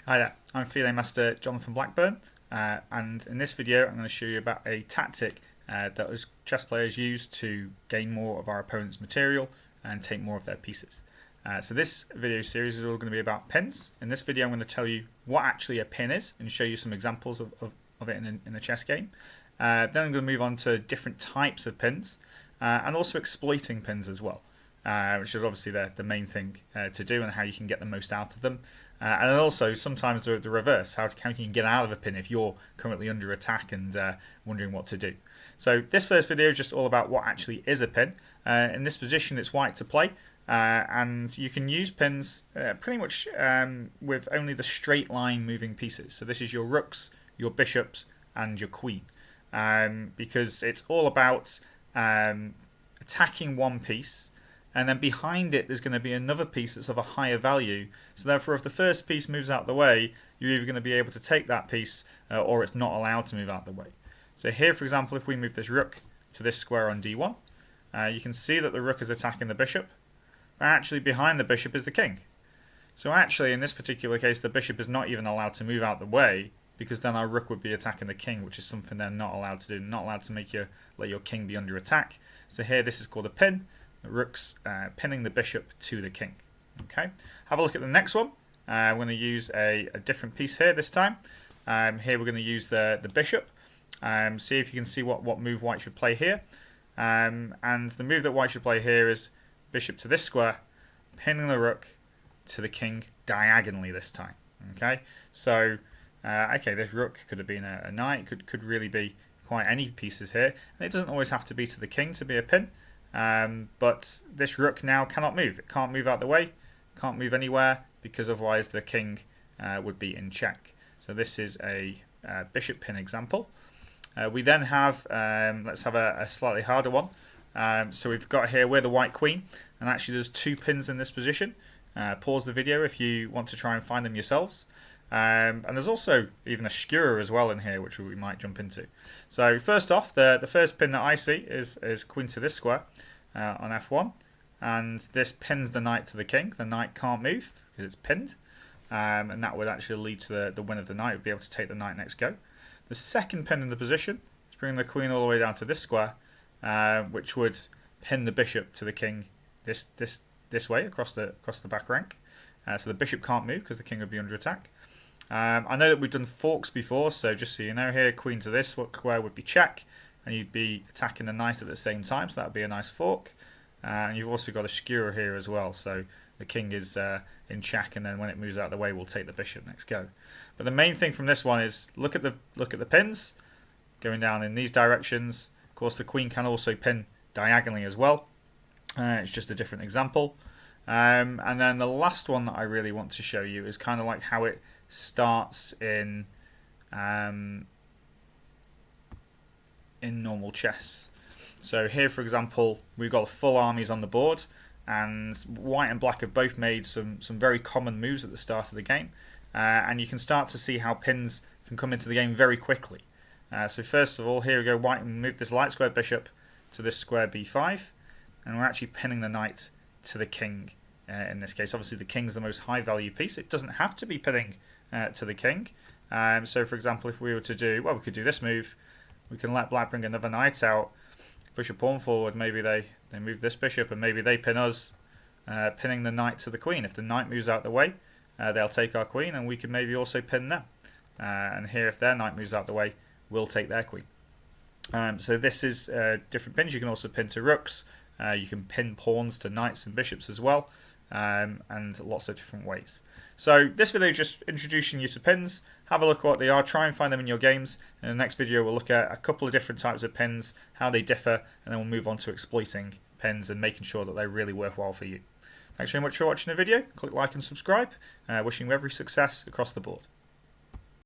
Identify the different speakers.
Speaker 1: Hi there, I'm Filet Master Jonathan Blackburn, and in this video I'm going to show you about a tactic that us chess players use to gain more of our opponent's material and take more of their pieces. So this video series is all going to be about pins. In this video I'm going to tell you what actually a pin is and show you some examples of it in a chess game. Then I'm going to move on to different types of pins and also exploiting pins as well. Which is obviously the main thing to do and how you can get the most out of them. And also sometimes the reverse, how can you get out of a pin if you're currently under attack and wondering what to do. So this first video is just all about what actually is a pin. In this position it's white to play, and you can use pins pretty much with only the straight line moving pieces. So this is your rooks, your bishops and your queen, because it's all about attacking one piece, and then behind it there's going to be another piece that's of a higher value. So therefore if the first piece moves out the way, you're either going to be able to take that piece or it's not allowed to move out the way. So here, for example, if we move this rook to this square on d1, you can see that the rook is attacking the bishop, but actually behind the bishop is the king. So actually in this particular case the bishop is not even allowed to move out the way, because then our rook would be attacking the king, which is something they're not allowed to do. Not allowed to let your king be under attack. So here this is called a pin. The rook's pinning the bishop to the king. Okay, have a look at the next one. We're going to use a different piece here this time. Here we're going to use the bishop. See if you can see what move white should play here. And the move that white should play here is bishop to this square, pinning the rook to the king diagonally this time. Okay, so okay, this rook could have been a knight. Could really be quite any pieces here. And it doesn't always have to be to the king to be a pin. But this rook now cannot move. It can't move out the way, can't move anywhere, because otherwise the king would be in check. So this is a bishop pin example. We then have, let's have a slightly harder one. So we've got here, we're the white queen, and actually there's two pins in this position. Pause the video if you want to try and find them yourselves. And there's also even a skewer as well in here, which we might jump into. So first off, the first pin that I see is queen to this square on f1, and this pins the knight to the king. The knight can't move because it's pinned, and that would actually lead to the win of the knight. Would be able to take the knight next go. The second pin in the position is bringing the queen all the way down to this square, which would pin the bishop to the king this way across the back rank. So the bishop can't move because the king would be under attack. I know that we've done forks before, so just so you know here, queen to this square would be check, and you'd be attacking the knight at the same time, so that would be a nice fork. And you've also got a skewer here as well, so the king is in check, and then when it moves out of the way, we'll take the bishop next go. But the main thing from this one is look at the pins going down in these directions. Of course, the queen can also pin diagonally as well. It's just a different example. And then the last one that I really want to show you is kind of like how it starts in normal chess. So here, for example, we've got full armies on the board, and white and black have both made some very common moves at the start of the game, and you can start to see how pins can come into the game very quickly. So first of all, here we go, white move this light square bishop to this square b5, and we're actually pinning the knight to the king. In this case, obviously the king's the most high value piece. It doesn't have to be pinning to the king. So for example, if we were to do, well, we could do this move. We can let black bring another knight out, push a pawn forward. Maybe they move this bishop, and maybe they pin us, pinning the knight to the queen. If the knight moves out the way, they'll take our queen, and we can maybe also pin them. And here, if their knight moves out the way, we'll take their queen. So this is different pins. You can also pin to rooks. You can pin pawns to knights and bishops as well. And lots of different ways. So this video is just introducing you to pins. Have a look at what they are, try and find them in your games. In the next video we'll look at a couple of different types of pins, how they differ, and then we'll move on to exploiting pins and making sure that they're really worthwhile for you. Thanks very much for watching the video. Click like and subscribe. Wishing you every success across the board.